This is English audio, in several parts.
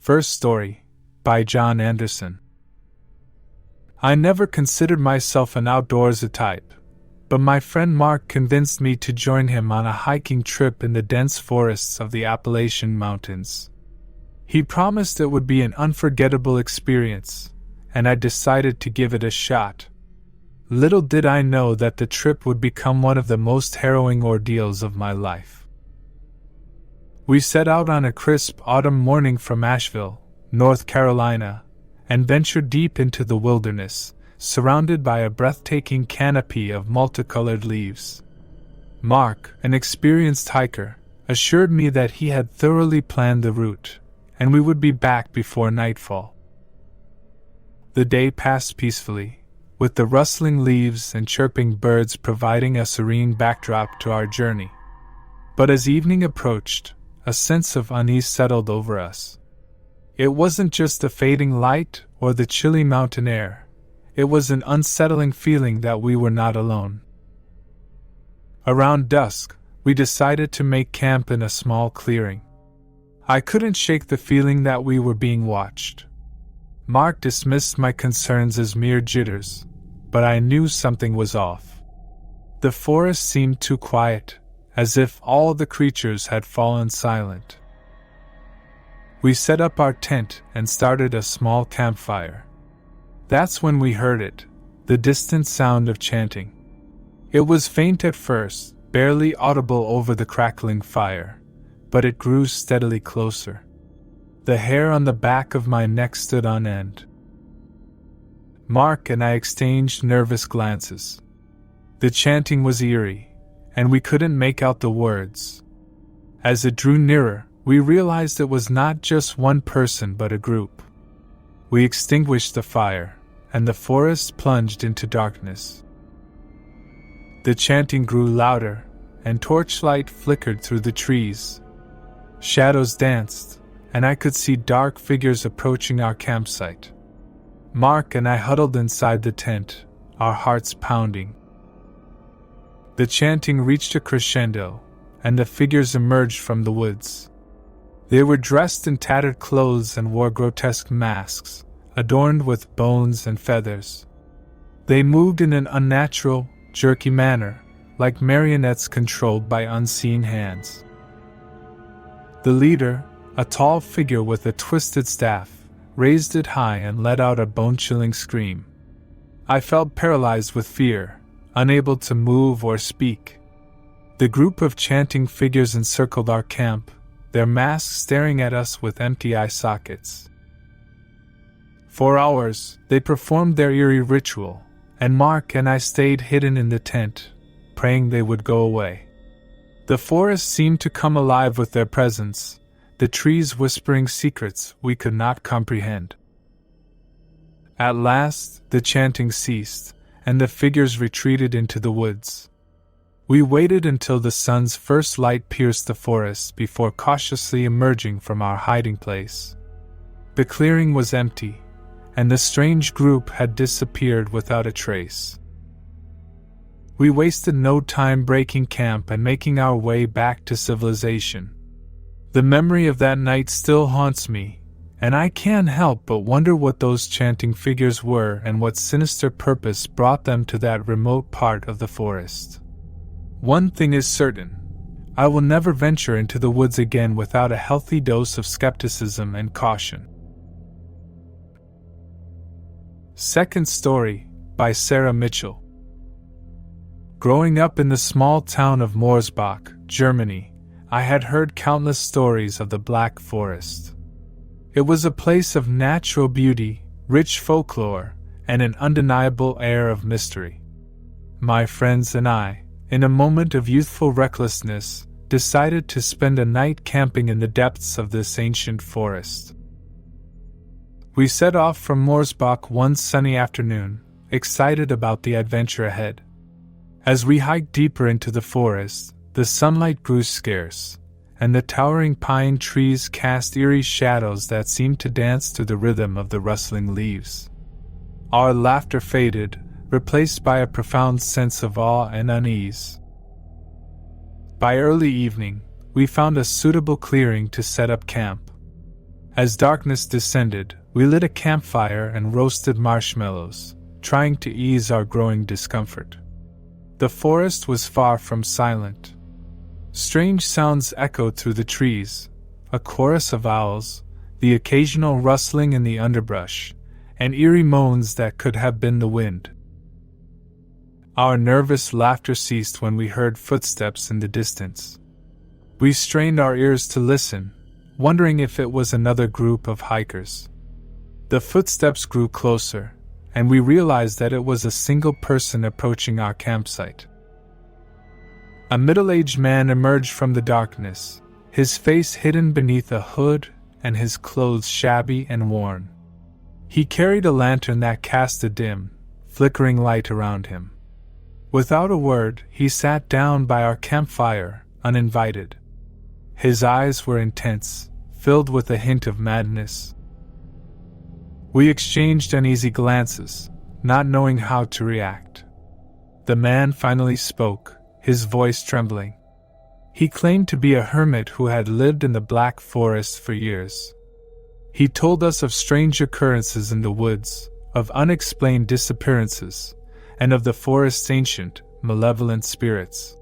First story, by John Anderson. I never considered myself an outdoorsy type, but my friend Mark convinced me to join him on a hiking trip in the dense forests of the Appalachian Mountains. He promised it would be an unforgettable experience, and I decided to give it a shot. Little did I know that the trip would become one of the most harrowing ordeals of my life. We set out on a crisp autumn morning from Asheville, North Carolina, and ventured deep into the wilderness, surrounded by a breathtaking canopy of multicolored leaves. Mark, an experienced hiker, assured me that he had thoroughly planned the route, and we would be back before nightfall. The day passed peacefully, with the rustling leaves and chirping birds providing a serene backdrop to our journey. But as evening approached, a sense of unease settled over us. It wasn't just the fading light or the chilly mountain air. It was an unsettling feeling that we were not alone. Around dusk, we decided to make camp in a small clearing. I couldn't shake the feeling that we were being watched. Mark dismissed my concerns as mere jitters, but I knew something was off. The forest seemed too quiet, as if all the creatures had fallen silent. We set up our tent and started a small campfire. That's when we heard it, the distant sound of chanting. It was faint at first, barely audible over the crackling fire, but it grew steadily closer. The hair on the back of my neck stood on end. Mark and I exchanged nervous glances. The chanting was eerie, and we couldn't make out the words. As it drew nearer, we realized it was not just one person but a group. We extinguished the fire, and the forest plunged into darkness. The chanting grew louder, and torchlight flickered through the trees. Shadows danced, and I could see dark figures approaching our campsite. Mark and I huddled inside the tent, our hearts pounding. The chanting reached a crescendo, and the figures emerged from the woods. They were dressed in tattered clothes and wore grotesque masks, adorned with bones and feathers. They moved in an unnatural, jerky manner, like marionettes controlled by unseen hands. The leader, a tall figure with a twisted staff, raised it high and let out a bone-chilling scream. I felt paralyzed with fear, unable to move or speak. The group of chanting figures encircled our camp, their masks staring at us with empty eye sockets. For hours, they performed their eerie ritual, and Mark and I stayed hidden in the tent, praying they would go away. The forest seemed to come alive with their presence, the trees whispering secrets we could not comprehend. At last, the chanting ceased, and the figures retreated into the woods. We waited until the sun's first light pierced the forest before cautiously emerging from our hiding place. The clearing was empty, and the strange group had disappeared without a trace. We wasted no time breaking camp and making our way back to civilization. The memory of that night still haunts me, and I can't help but wonder what those chanting figures were and what sinister purpose brought them to that remote part of the forest. One thing is certain: I will never venture into the woods again without a healthy dose of skepticism and caution. Second story, by Sarah Mitchell. Growing up in the small town of Morsbach, Germany, I had heard countless stories of the Black Forest. It was a place of natural beauty, rich folklore, and an undeniable air of mystery. My friends and I, in a moment of youthful recklessness, decided to spend a night camping in the depths of this ancient forest. We set off from Morsbach one sunny afternoon, excited about the adventure ahead. As we hiked deeper into the forest, the sunlight grew scarce, and the towering pine trees cast eerie shadows that seemed to dance to the rhythm of the rustling leaves. Our laughter faded, replaced by a profound sense of awe and unease. By early evening, we found a suitable clearing to set up camp. As darkness descended, we lit a campfire and roasted marshmallows, trying to ease our growing discomfort. The forest was far from silent. Strange sounds echoed through the trees, a chorus of owls, the occasional rustling in the underbrush, and eerie moans that could have been the wind. Our nervous laughter ceased when we heard footsteps in the distance. We strained our ears to listen, wondering if it was another group of hikers. The footsteps grew closer, and we realized that it was a single person approaching our campsite. A middle-aged man emerged from the darkness, his face hidden beneath a hood and his clothes shabby and worn. He carried a lantern that cast a dim, flickering light around him. Without a word, he sat down by our campfire, uninvited. His eyes were intense, filled with a hint of madness. We exchanged uneasy glances, not knowing how to react. The man finally spoke, his voice trembling. He claimed to be a hermit who had lived in the Black Forest for years. He told us of strange occurrences in the woods, of unexplained disappearances, and of the forest's ancient, malevolent spirits.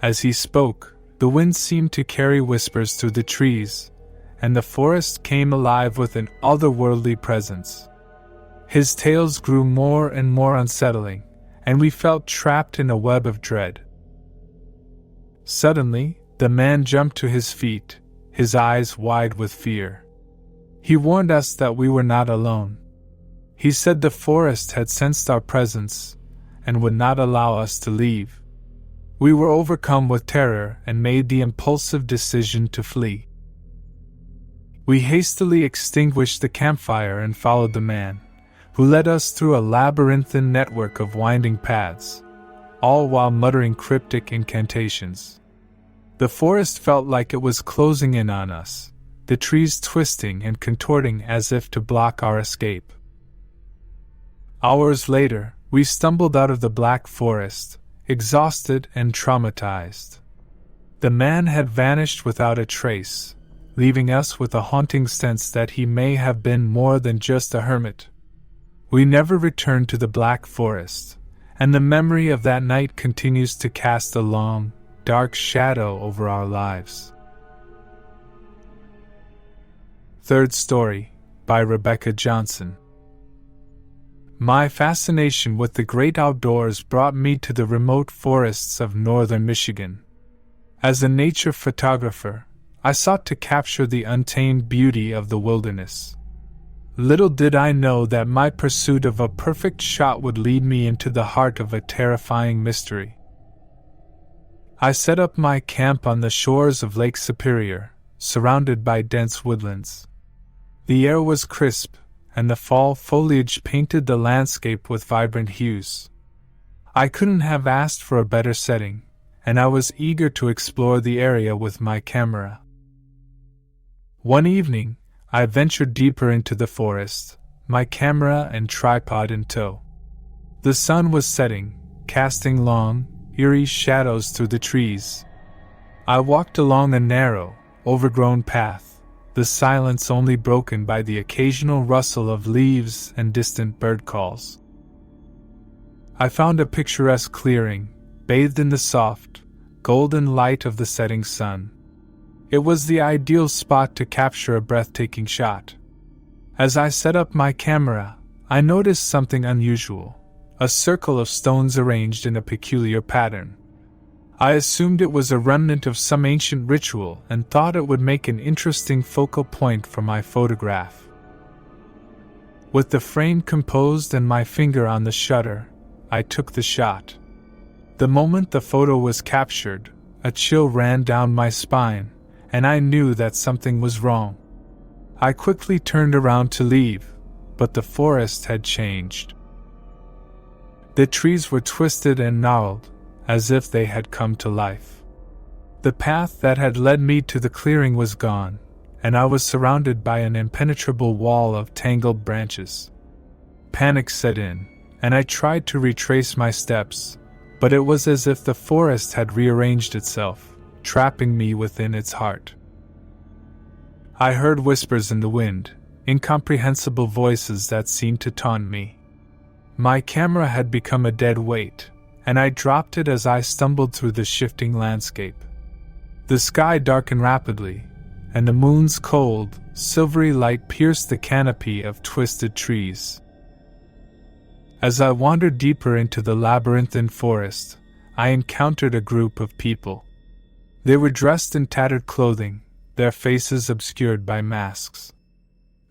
As he spoke, the wind seemed to carry whispers through the trees, and the forest came alive with an otherworldly presence. His tales grew more and more unsettling, and we felt trapped in a web of dread. Suddenly, the man jumped to his feet, his eyes wide with fear. He warned us that we were not alone. He said the forest had sensed our presence and would not allow us to leave. We were overcome with terror and made the impulsive decision to flee. We hastily extinguished the campfire and followed the man, who led us through a labyrinthine network of winding paths, all while muttering cryptic incantations. The forest felt like it was closing in on us, the trees twisting and contorting as if to block our escape. Hours later, we stumbled out of the Black Forest, exhausted and traumatized. The man had vanished without a trace, leaving us with a haunting sense that he may have been more than just a hermit. We never returned to the Black Forest, and the memory of that night continues to cast a long, dark shadow over our lives. Third story, by Rebecca Johnson. My fascination with the great outdoors brought me to the remote forests of northern Michigan. As a nature photographer, I sought to capture the untamed beauty of the wilderness. Little did I know that my pursuit of a perfect shot would lead me into the heart of a terrifying mystery. I set up my camp on the shores of Lake Superior, surrounded by dense woodlands. The air was crisp, and the fall foliage painted the landscape with vibrant hues. I couldn't have asked for a better setting, and I was eager to explore the area with my camera. One evening, I ventured deeper into the forest, my camera and tripod in tow. The sun was setting, casting long, eerie shadows through the trees. I walked along a narrow, overgrown path, the silence only broken by the occasional rustle of leaves and distant bird calls. I found a picturesque clearing, bathed in the soft, golden light of the setting sun. It was the ideal spot to capture a breathtaking shot. As I set up my camera, I noticed something unusual, a circle of stones arranged in a peculiar pattern. I assumed it was a remnant of some ancient ritual and thought it would make an interesting focal point for my photograph. With the frame composed and my finger on the shutter, I took the shot. The moment the photo was captured, a chill ran down my spine, and I knew that something was wrong. I quickly turned around to leave, but the forest had changed. The trees were twisted and gnarled, as if they had come to life. The path that had led me to the clearing was gone, and I was surrounded by an impenetrable wall of tangled branches. Panic set in, and I tried to retrace my steps, but it was as if the forest had rearranged itself, trapping me within its heart. I heard whispers in the wind, incomprehensible voices that seemed to taunt me. My camera had become a dead weight, and I dropped it as I stumbled through the shifting landscape. The sky darkened rapidly, and the moon's cold, silvery light pierced the canopy of twisted trees. As I wandered deeper into the labyrinthine forest, I encountered a group of people. They were dressed in tattered clothing, their faces obscured by masks.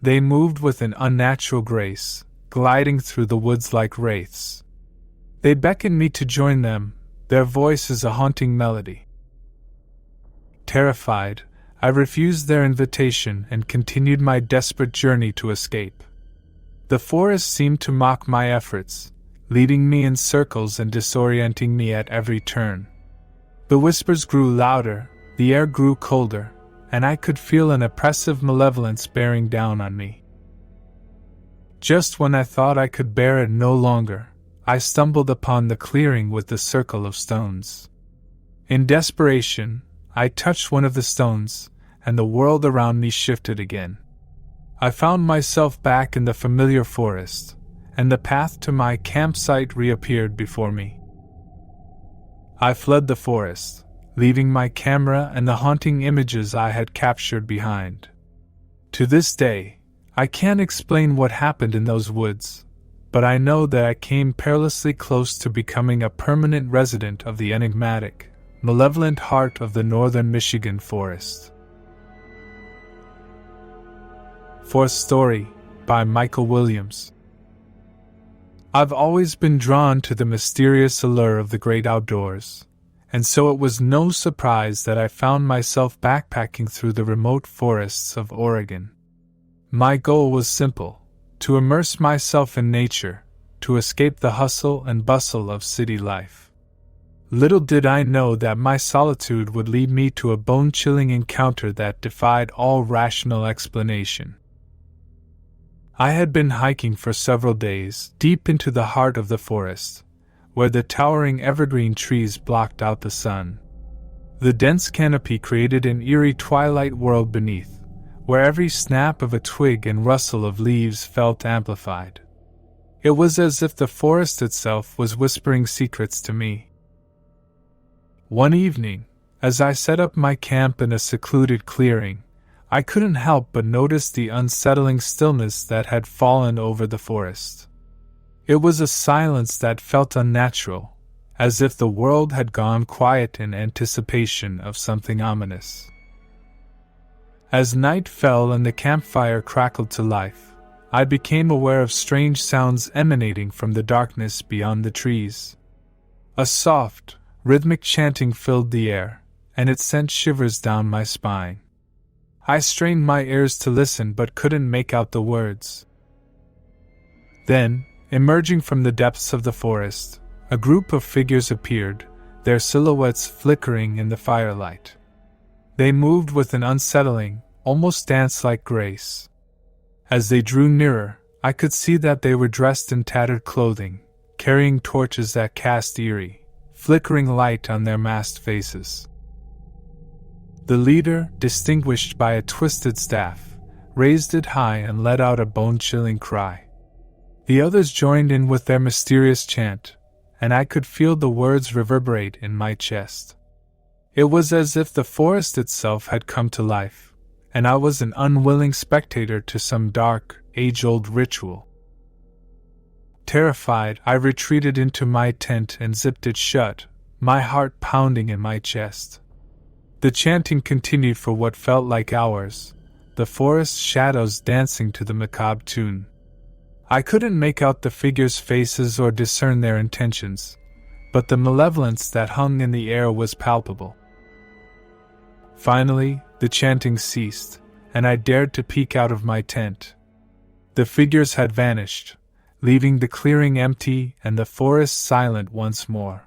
They moved with an unnatural grace, gliding through the woods like wraiths. They beckoned me to join them, their voices a haunting melody. Terrified, I refused their invitation and continued my desperate journey to escape. The forest seemed to mock my efforts, leading me in circles and disorienting me at every turn. The whispers grew louder, the air grew colder, and I could feel an oppressive malevolence bearing down on me. Just when I thought I could bear it no longer, I stumbled upon the clearing with the circle of stones. In desperation, I touched one of the stones, and the world around me shifted again. I found myself back in the familiar forest, and the path to my campsite reappeared before me. I fled the forest, leaving my camera and the haunting images I had captured behind. To this day, I can't explain what happened in those woods, but I know that I came perilously close to becoming a permanent resident of the enigmatic, malevolent heart of the northern Michigan forest. Fourth story, by Michael Williams. I've always been drawn to the mysterious allure of the great outdoors, and so it was no surprise that I found myself backpacking through the remote forests of Oregon. My goal was simple: to immerse myself in nature, to escape the hustle and bustle of city life. Little did I know that my solitude would lead me to a bone-chilling encounter that defied all rational explanation. I had been hiking for several days, deep into the heart of the forest, where the towering evergreen trees blocked out the sun. The dense canopy created an eerie twilight world beneath, where every snap of a twig and rustle of leaves felt amplified. It was as if the forest itself was whispering secrets to me. One evening, as I set up my camp in a secluded clearing, I couldn't help but notice the unsettling stillness that had fallen over the forest. It was a silence that felt unnatural, as if the world had gone quiet in anticipation of something ominous. As night fell and the campfire crackled to life, I became aware of strange sounds emanating from the darkness beyond the trees. A soft, rhythmic chanting filled the air, and it sent shivers down my spine. I strained my ears to listen but couldn't make out the words. Then, emerging from the depths of the forest, a group of figures appeared, their silhouettes flickering in the firelight. They moved with an unsettling, almost dance-like grace. As they drew nearer, I could see that they were dressed in tattered clothing, carrying torches that cast eerie, flickering light on their masked faces. The leader, distinguished by a twisted staff, raised it high and let out a bone-chilling cry. The others joined in with their mysterious chant, and I could feel the words reverberate in my chest. It was as if the forest itself had come to life, and I was an unwilling spectator to some dark, age-old ritual. Terrified, I retreated into my tent and zipped it shut, my heart pounding in my chest. The chanting continued for what felt like hours, the forest shadows dancing to the macabre tune. I couldn't make out the figures' faces or discern their intentions, but the malevolence that hung in the air was palpable. Finally, the chanting ceased, and I dared to peek out of my tent. The figures had vanished, leaving the clearing empty and the forest silent once more.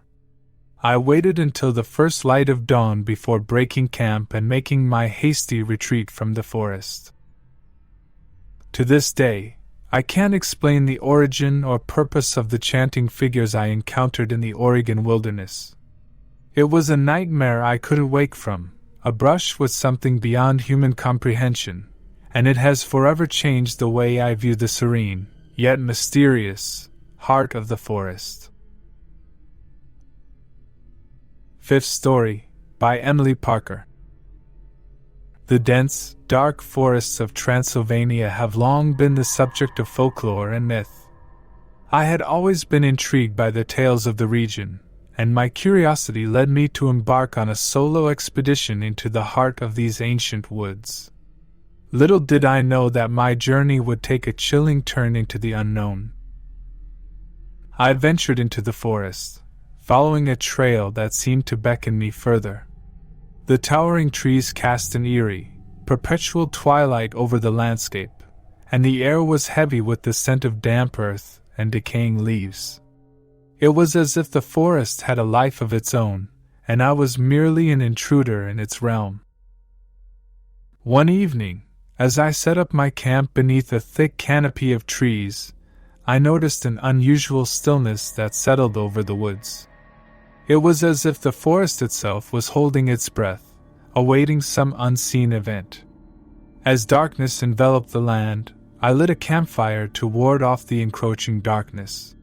I waited until the first light of dawn before breaking camp and making my hasty retreat from the forest. To this day, I can't explain the origin or purpose of the chanting figures I encountered in the Oregon wilderness. It was a nightmare I couldn't wake from, a brush with something beyond human comprehension, and it has forever changed the way I view the serene, yet mysterious, heart of the forest. Fifth story, by Emily Parker. The dense, dark forests of Transylvania have long been the subject of folklore and myth. I had always been intrigued by the tales of the region, and my curiosity led me to embark on a solo expedition into the heart of these ancient woods. Little did I know that my journey would take a chilling turn into the unknown. I ventured into the forest, following a trail that seemed to beckon me further. The towering trees cast an eerie, perpetual twilight over the landscape, and the air was heavy with the scent of damp earth and decaying leaves. It was as if the forest had a life of its own, and I was merely an intruder in its realm. One evening, as I set up my camp beneath a thick canopy of trees, I noticed an unusual stillness that settled over the woods. It was as if the forest itself was holding its breath, awaiting some unseen event. As darkness enveloped the land, I lit a campfire to ward off the encroaching darkness.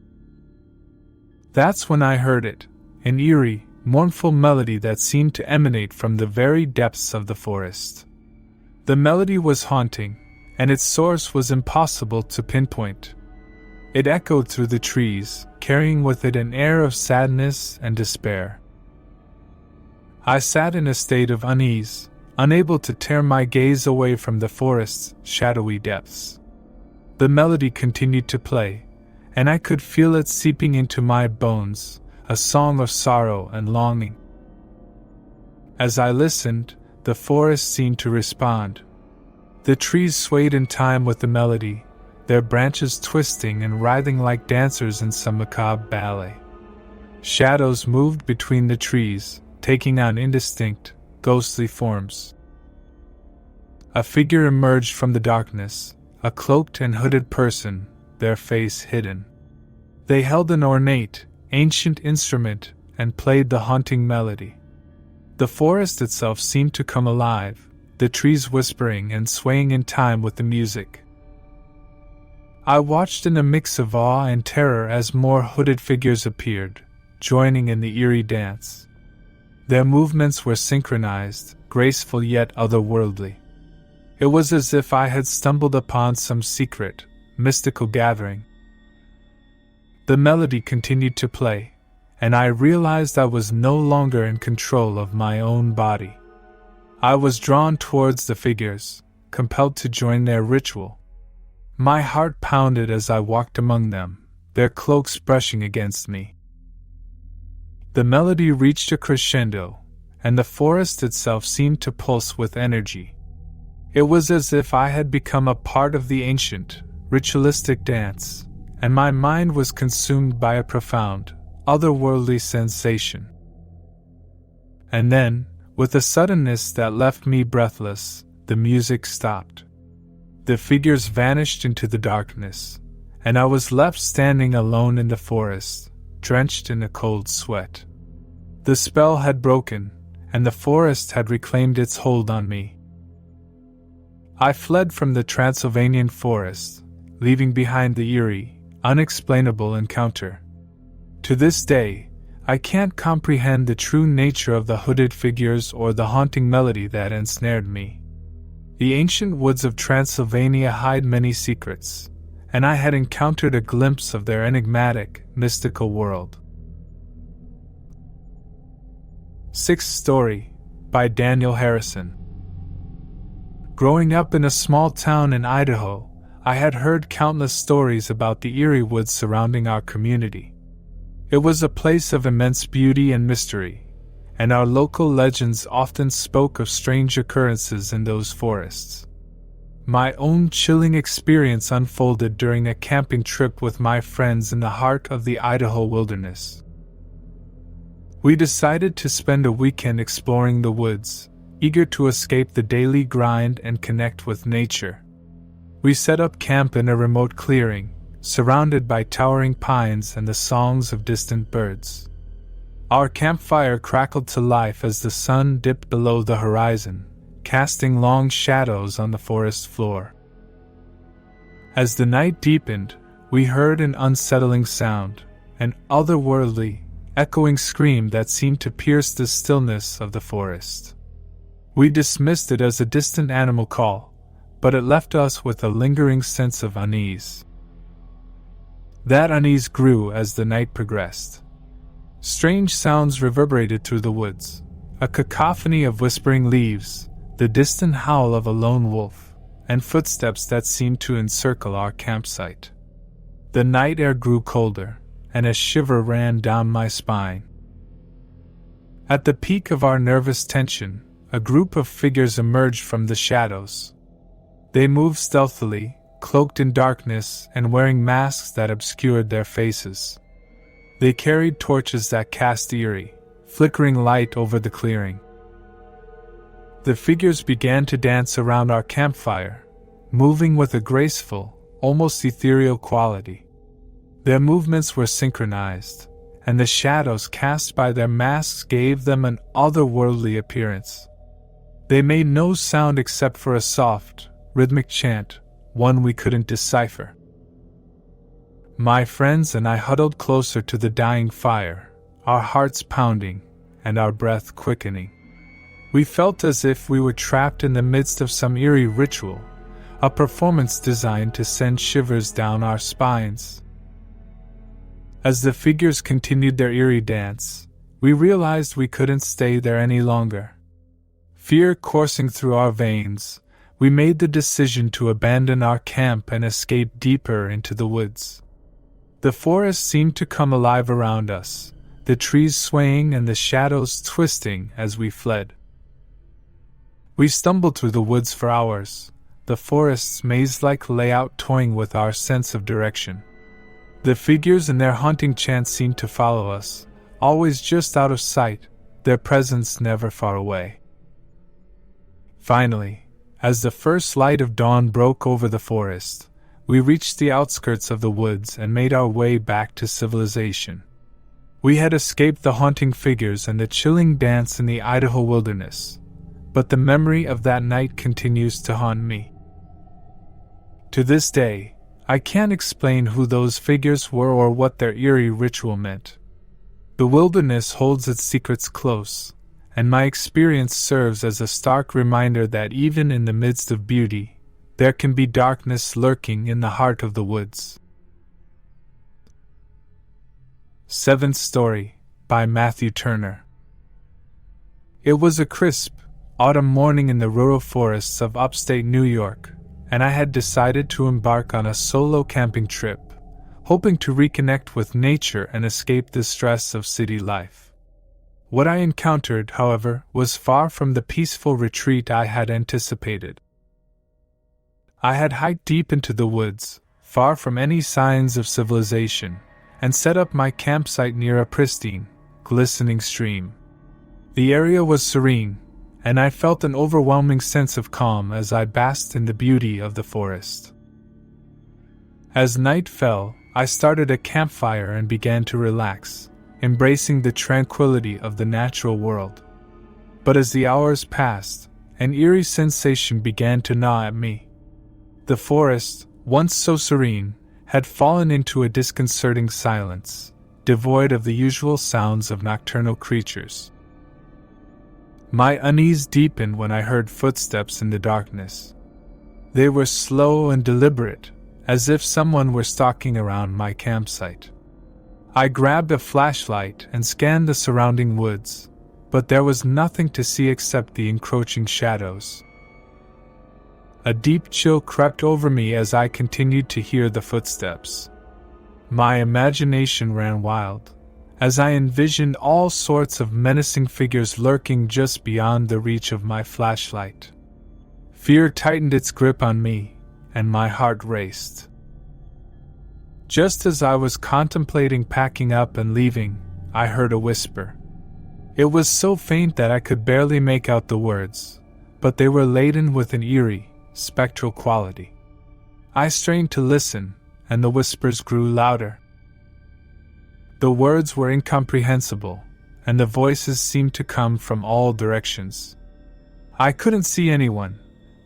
That's when I heard it, an eerie, mournful melody that seemed to emanate from the very depths of the forest. The melody was haunting, and its source was impossible to pinpoint. It echoed through the trees, carrying with it an air of sadness and despair. I sat in a state of unease, unable to tear my gaze away from the forest's shadowy depths. The melody continued to play, and I could feel it seeping into my bones, a song of sorrow and longing. As I listened, the forest seemed to respond. The trees swayed in time with the melody, their branches twisting and writhing like dancers in some macabre ballet. Shadows moved between the trees, taking on indistinct, ghostly forms. A figure emerged from the darkness, a cloaked and hooded person, their face hidden. They held an ornate, ancient instrument and played the haunting melody. The forest itself seemed to come alive, the trees whispering and swaying in time with the music. I watched in a mix of awe and terror as more hooded figures appeared, joining in the eerie dance. Their movements were synchronized, graceful yet otherworldly. It was as if I had stumbled upon some secret, mystical gathering. The melody continued to play, and I realized I was no longer in control of my own body. I was drawn towards the figures, compelled to join their ritual. My heart pounded as I walked among them, their cloaks brushing against me. The melody reached a crescendo, and the forest itself seemed to pulse with energy. It was as if I had become a part of the ancient, ritualistic dance, and my mind was consumed by a profound, otherworldly sensation. And then, with a suddenness that left me breathless, the music stopped. The figures vanished into the darkness, and I was left standing alone in the forest, drenched in a cold sweat. The spell had broken, and the forest had reclaimed its hold on me. I fled from the Transylvanian forest, leaving behind the eerie, unexplainable encounter. To this day, I can't comprehend the true nature of the hooded figures or the haunting melody that ensnared me. The ancient woods of Transylvania hide many secrets, and I had encountered a glimpse of their enigmatic, mystical world. Sixth story, by Daniel Harrison. Growing up in a small town in Idaho, I had heard countless stories about the eerie woods surrounding our community. It was a place of immense beauty and mystery, and our local legends often spoke of strange occurrences in those forests. My own chilling experience unfolded during a camping trip with my friends in the heart of the Idaho wilderness. We decided to spend a weekend exploring the woods, eager to escape the daily grind and connect with nature. We set up camp in a remote clearing, surrounded by towering pines and the songs of distant birds. Our campfire crackled to life as the sun dipped below the horizon, casting long shadows on the forest floor. As the night deepened, we heard an unsettling sound, an otherworldly, echoing scream that seemed to pierce the stillness of the forest. We dismissed it as a distant animal call, but it left us with a lingering sense of unease. That unease grew as the night progressed. Strange sounds reverberated through the woods, a cacophony of whispering leaves, the distant howl of a lone wolf, and footsteps that seemed to encircle our campsite. The night air grew colder, and a shiver ran down my spine. At the peak of our nervous tension, a group of figures emerged from the shadows. They moved stealthily, cloaked in darkness and wearing masks that obscured their faces. They carried torches that cast eerie, flickering light over the clearing. The figures began to dance around our campfire, moving with a graceful, almost ethereal quality. Their movements were synchronized, and the shadows cast by their masks gave them an otherworldly appearance. They made no sound except for a soft, rhythmic chant, one we couldn't decipher. My friends and I huddled closer to the dying fire, our hearts pounding, and our breath quickening. We felt as if we were trapped in the midst of some eerie ritual, a performance designed to send shivers down our spines. As the figures continued their eerie dance, we realized we couldn't stay there any longer. Fear coursing through our veins, we made the decision to abandon our camp and escape deeper into the woods. The forest seemed to come alive around us, the trees swaying and the shadows twisting as we fled. We stumbled through the woods for hours, the forest's maze-like layout toying with our sense of direction. The figures and their haunting chants seemed to follow us, always just out of sight, their presence never far away. Finally, as the first light of dawn broke over the forest, we reached the outskirts of the woods and made our way back to civilization. We had escaped the haunting figures and the chilling dance in the Idaho wilderness, but the memory of that night continues to haunt me. To this day, I can't explain who those figures were or what their eerie ritual meant. The wilderness holds its secrets close, and my experience serves as a stark reminder that even in the midst of beauty, there can be darkness lurking in the heart of the woods. Seventh Story by Matthew Turner. It was a crisp, autumn morning in the rural forests of upstate New York, and I had decided to embark on a solo camping trip, hoping to reconnect with nature and escape the stress of city life. What I encountered, however, was far from the peaceful retreat I had anticipated. I had hiked deep into the woods, far from any signs of civilization, and set up my campsite near a pristine, glistening stream. The area was serene, and I felt an overwhelming sense of calm as I basked in the beauty of the forest. As night fell, I started a campfire and began to relax, embracing the tranquility of the natural world. But as the hours passed, an eerie sensation began to gnaw at me. The forest, once so serene, had fallen into a disconcerting silence, devoid of the usual sounds of nocturnal creatures. My unease deepened when I heard footsteps in the darkness. They were slow and deliberate, as if someone were stalking around my campsite. I grabbed a flashlight and scanned the surrounding woods, but there was nothing to see except the encroaching shadows. A deep chill crept over me as I continued to hear the footsteps. My imagination ran wild, as I envisioned all sorts of menacing figures lurking just beyond the reach of my flashlight. Fear tightened its grip on me, and my heart raced. Just as I was contemplating packing up and leaving, I heard a whisper. It was so faint that I could barely make out the words, but they were laden with an eerie, spectral quality. I strained to listen, and the whispers grew louder. The words were incomprehensible, and the voices seemed to come from all directions. I couldn't see anyone,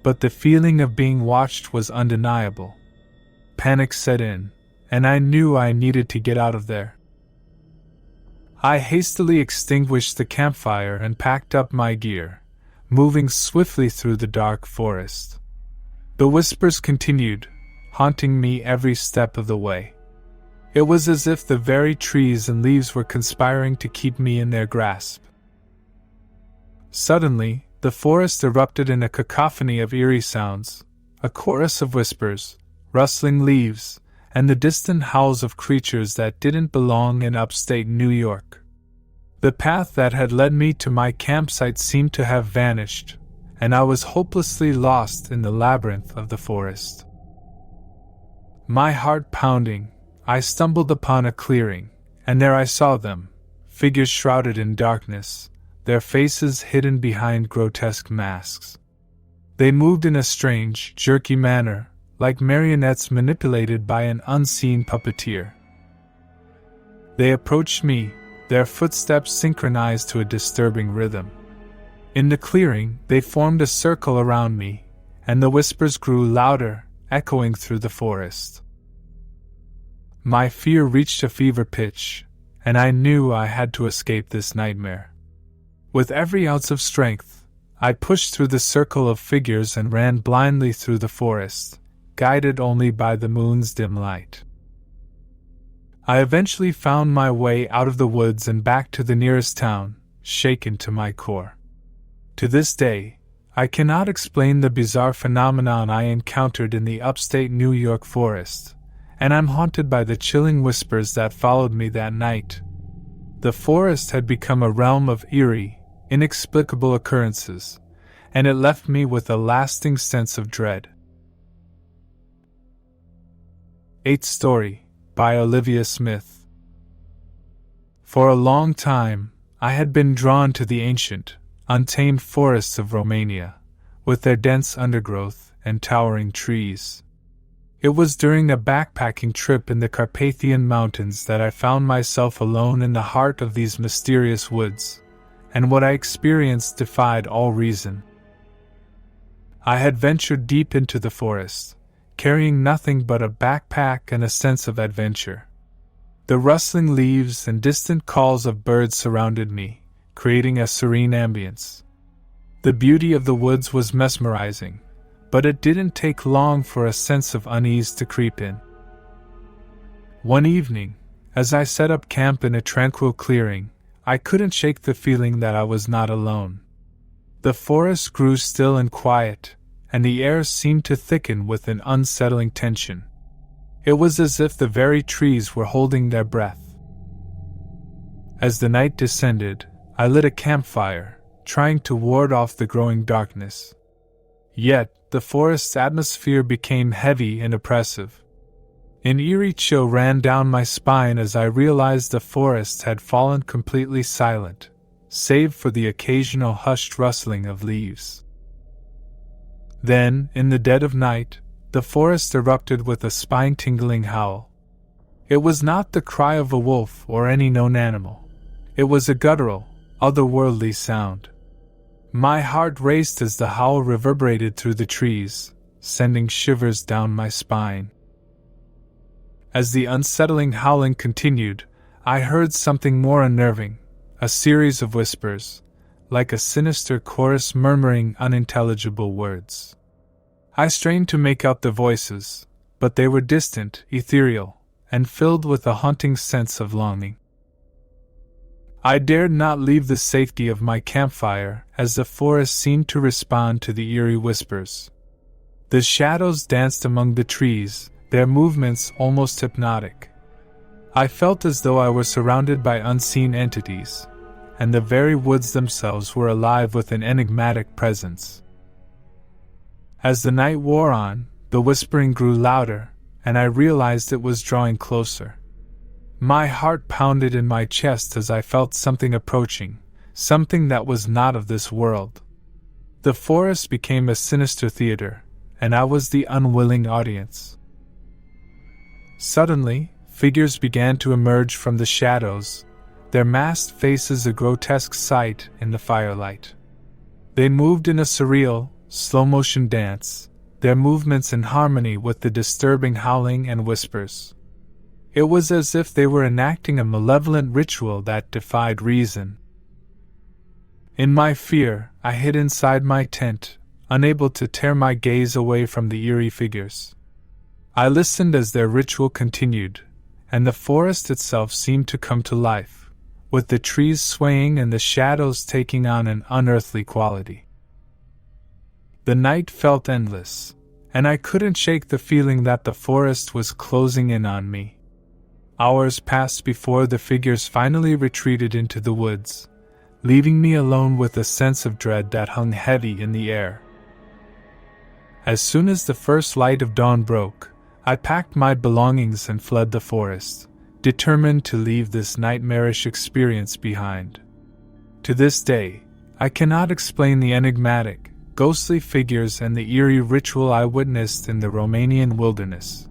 but the feeling of being watched was undeniable. Panic set in, and I knew I needed to get out of there. I hastily extinguished the campfire and packed up my gear, moving swiftly through the dark forest. The whispers continued, haunting me every step of the way. It was as if the very trees and leaves were conspiring to keep me in their grasp. Suddenly, the forest erupted in a cacophony of eerie sounds, a chorus of whispers, rustling leaves, and the distant howls of creatures that didn't belong in upstate New York. The path that had led me to my campsite seemed to have vanished, and I was hopelessly lost in the labyrinth of the forest. My heart pounding, I stumbled upon a clearing, and there I saw them, figures shrouded in darkness, their faces hidden behind grotesque masks. They moved in a strange, jerky manner, like marionettes manipulated by an unseen puppeteer. They approached me, their footsteps synchronized to a disturbing rhythm. In the clearing, they formed a circle around me, and the whispers grew louder, echoing through the forest. My fear reached a fever pitch, and I knew I had to escape this nightmare. With every ounce of strength, I pushed through the circle of figures and ran blindly through the forest, guided only by the moon's dim light. I eventually found my way out of the woods and back to the nearest town, shaken to my core. To this day, I cannot explain the bizarre phenomenon I encountered in the upstate New York forest, and I'm haunted by the chilling whispers that followed me that night. The forest had become a realm of eerie, inexplicable occurrences, and it left me with a lasting sense of dread. 8th Story, by Olivia Smith. For a long time, I had been drawn to the ancient, untamed forests of Romania, with their dense undergrowth and towering trees. It was during a backpacking trip in the Carpathian Mountains that I found myself alone in the heart of these mysterious woods, and what I experienced defied all reason. I had ventured deep into the forest, carrying nothing but a backpack and a sense of adventure. The rustling leaves and distant calls of birds surrounded me, creating a serene ambience. The beauty of the woods was mesmerizing, but it didn't take long for a sense of unease to creep in. One evening, as I set up camp in a tranquil clearing, I couldn't shake the feeling that I was not alone. The forest grew still and quiet, and the air seemed to thicken with an unsettling tension. It was as if the very trees were holding their breath. As the night descended, I lit a campfire, trying to ward off the growing darkness. Yet, the forest's atmosphere became heavy and oppressive. An eerie chill ran down my spine as I realized the forest had fallen completely silent, save for the occasional hushed rustling of leaves. Then, in the dead of night, the forest erupted with a spine-tingling howl. It was not the cry of a wolf or any known animal. It was a guttural, otherworldly sound. My heart raced as the howl reverberated through the trees, sending shivers down my spine. As the unsettling howling continued, I heard something more unnerving, a series of whispers, like a sinister chorus murmuring unintelligible words. I strained to make out the voices, but they were distant, ethereal, and filled with a haunting sense of longing. I dared not leave the safety of my campfire as the forest seemed to respond to the eerie whispers. The shadows danced among the trees, their movements almost hypnotic. I felt as though I were surrounded by unseen entities, and the very woods themselves were alive with an enigmatic presence. As the night wore on, the whispering grew louder, and I realized it was drawing closer. My heart pounded in my chest as I felt something approaching, something that was not of this world. The forest became a sinister theater, and I was the unwilling audience. Suddenly, figures began to emerge from the shadows, their masked faces a grotesque sight in the firelight. They moved in a surreal, slow-motion dance, their movements in harmony with the disturbing howling and whispers. It was as if they were enacting a malevolent ritual that defied reason. In my fear, I hid inside my tent, unable to tear my gaze away from the eerie figures. I listened as their ritual continued, and the forest itself seemed to come to life, with the trees swaying and the shadows taking on an unearthly quality. The night felt endless, and I couldn't shake the feeling that the forest was closing in on me. Hours passed before the figures finally retreated into the woods, leaving me alone with a sense of dread that hung heavy in the air. As soon as the first light of dawn broke, I packed my belongings and fled the forest, determined to leave this nightmarish experience behind. To this day, I cannot explain the enigmatic, ghostly figures and the eerie ritual I witnessed in the Romanian wilderness.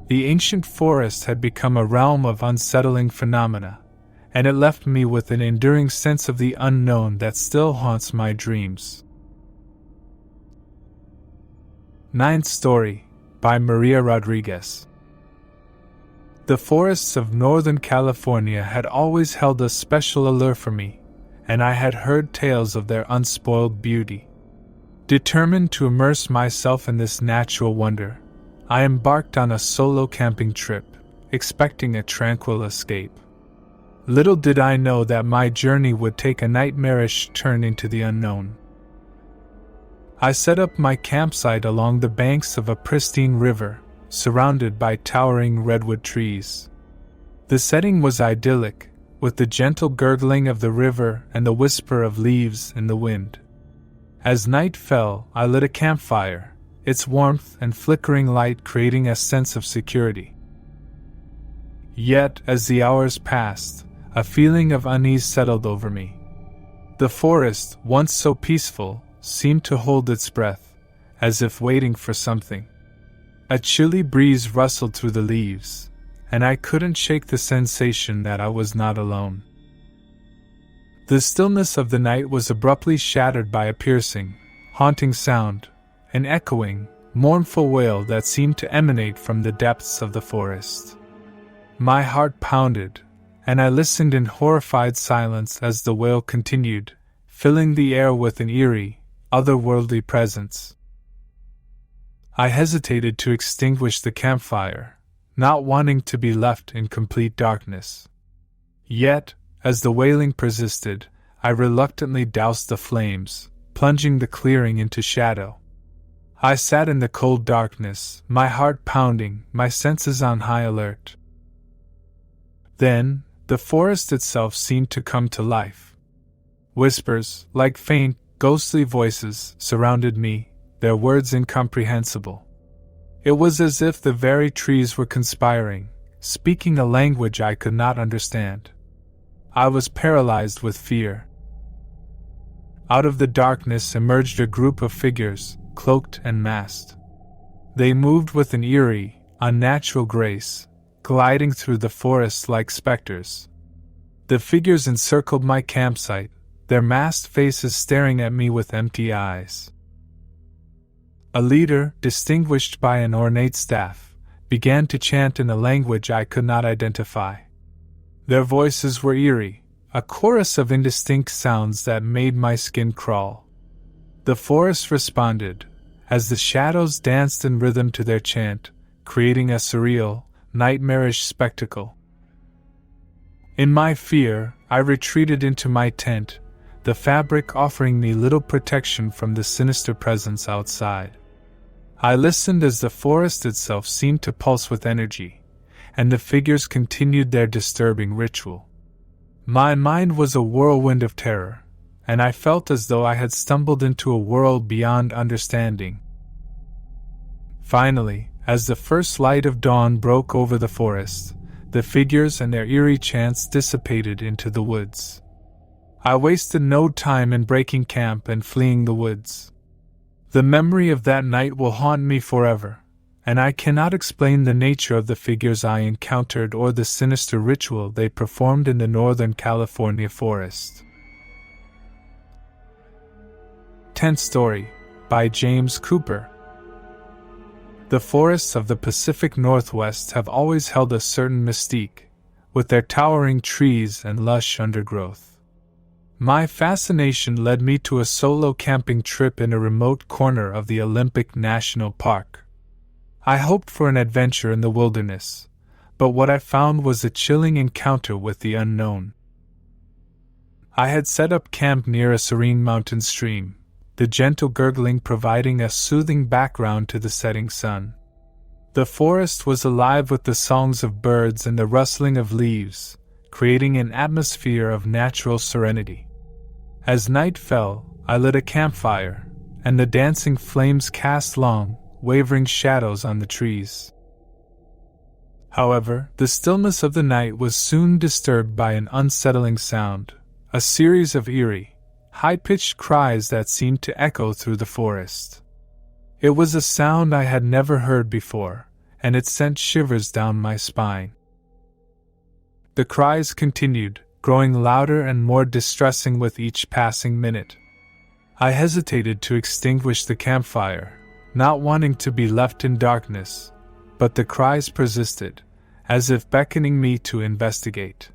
The ancient forest had become a realm of unsettling phenomena, and it left me with an enduring sense of the unknown that still haunts my dreams. Ninth Story by Maria Rodriguez. The forests of Northern California had always held a special allure for me, and I had heard tales of their unspoiled beauty. Determined to immerse myself in this natural wonder, I embarked on a solo camping trip, expecting a tranquil escape. Little did I know that my journey would take a nightmarish turn into the unknown. I set up my campsite along the banks of a pristine river, surrounded by towering redwood trees. The setting was idyllic, with the gentle gurgling of the river and the whisper of leaves in the wind. As night fell, I lit a campfire, its warmth and flickering light creating a sense of security. Yet, as the hours passed, a feeling of unease settled over me. The forest, once so peaceful, seemed to hold its breath, as if waiting for something. A chilly breeze rustled through the leaves, and I couldn't shake the sensation that I was not alone. The stillness of the night was abruptly shattered by a piercing, haunting sound, an echoing, mournful wail that seemed to emanate from the depths of the forest. My heart pounded, and I listened in horrified silence as the wail continued, filling the air with an eerie, otherworldly presence. I hesitated to extinguish the campfire, not wanting to be left in complete darkness. Yet, as the wailing persisted, I reluctantly doused the flames, plunging the clearing into shadow. I sat in the cold darkness, my heart pounding, my senses on high alert. Then, the forest itself seemed to come to life. Whispers, like faint, ghostly voices, surrounded me, their words incomprehensible. It was as if the very trees were conspiring, speaking a language I could not understand. I was paralyzed with fear. Out of the darkness emerged a group of figures, cloaked and masked. They moved with an eerie, unnatural grace, gliding through the forest like specters. The figures encircled my campsite, their masked faces staring at me with empty eyes. A leader, distinguished by an ornate staff, began to chant in a language I could not identify. Their voices were eerie, a chorus of indistinct sounds that made my skin crawl. The forest responded, as the shadows danced in rhythm to their chant, creating a surreal, nightmarish spectacle. In my fear, I retreated into my tent, the fabric offering me little protection from the sinister presence outside. I listened as the forest itself seemed to pulse with energy, and the figures continued their disturbing ritual. My mind was a whirlwind of terror, and I felt as though I had stumbled into a world beyond understanding. Finally, as the first light of dawn broke over the forest, the figures and their eerie chants dissipated into the woods. I wasted no time in breaking camp and fleeing the woods. The memory of that night will haunt me forever, and I cannot explain the nature of the figures I encountered or the sinister ritual they performed in the Northern California forest. Tenth Story, by James Cooper. The forests of the Pacific Northwest have always held a certain mystique, with their towering trees and lush undergrowth. My fascination led me to a solo camping trip in a remote corner of the Olympic National Park. I hoped for an adventure in the wilderness, but what I found was a chilling encounter with the unknown. I had set up camp near a serene mountain stream, the gentle gurgling providing a soothing background to the setting sun. The forest was alive with the songs of birds and the rustling of leaves, creating an atmosphere of natural serenity. As night fell, I lit a campfire, and the dancing flames cast long, wavering shadows on the trees. However, the stillness of the night was soon disturbed by an unsettling sound, a series of eerie, high-pitched cries that seemed to echo through the forest. It was a sound I had never heard before, and it sent shivers down my spine. The cries continued, growing louder and more distressing with each passing minute. I hesitated to extinguish the campfire, not wanting to be left in darkness, but the cries persisted, as if beckoning me to investigate.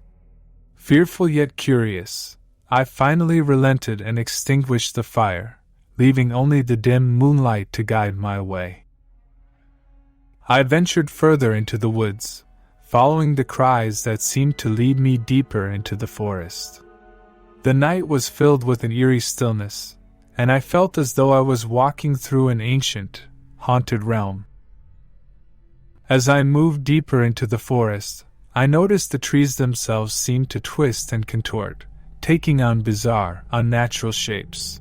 Fearful yet curious, I finally relented and extinguished the fire, leaving only the dim moonlight to guide my way. I ventured further into the woods, following the cries that seemed to lead me deeper into the forest. The night was filled with an eerie stillness, and I felt as though I was walking through an ancient, haunted realm. As I moved deeper into the forest, I noticed the trees themselves seemed to twist and contort, taking on bizarre, unnatural shapes.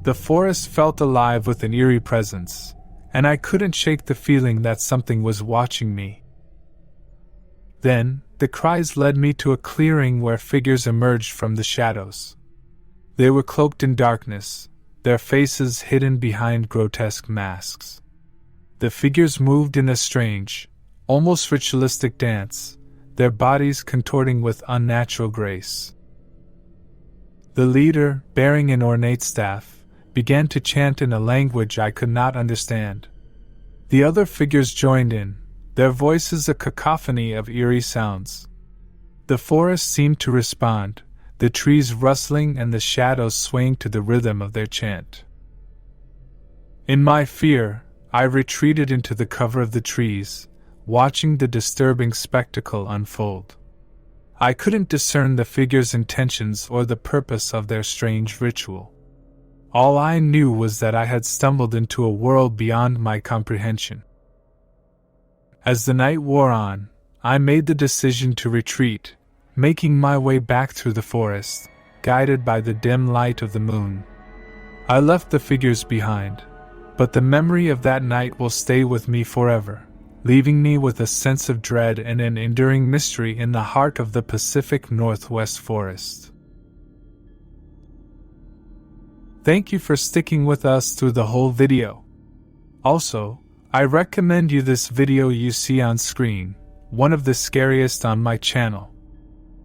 The forest felt alive with an eerie presence, and I couldn't shake the feeling that something was watching me. Then, the cries led me to a clearing where figures emerged from the shadows. They were cloaked in darkness, their faces hidden behind grotesque masks. The figures moved in a strange, almost ritualistic dance, their bodies contorting with unnatural grace. The leader, bearing an ornate staff, began to chant in a language I could not understand. The other figures joined in, their voices a cacophony of eerie sounds. The forest seemed to respond, the trees rustling and the shadows swaying to the rhythm of their chant. In my fear, I retreated into the cover of the trees, watching the disturbing spectacle unfold. I couldn't discern the figures' intentions or the purpose of their strange ritual. All I knew was that I had stumbled into a world beyond my comprehension. As the night wore on, I made the decision to retreat, making my way back through the forest, guided by the dim light of the moon. I left the figures behind, but the memory of that night will stay with me forever, leaving me with a sense of dread and an enduring mystery in the heart of the Pacific Northwest forest. Thank you for sticking with us through the whole video. Also, I recommend you this video you see on screen, one of the scariest on my channel.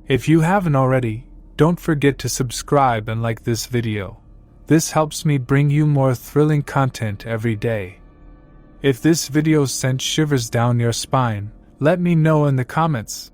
If you haven't already, don't forget to subscribe and like this video. This helps me bring you more thrilling content every day. If this video sent shivers down your spine, let me know in the comments.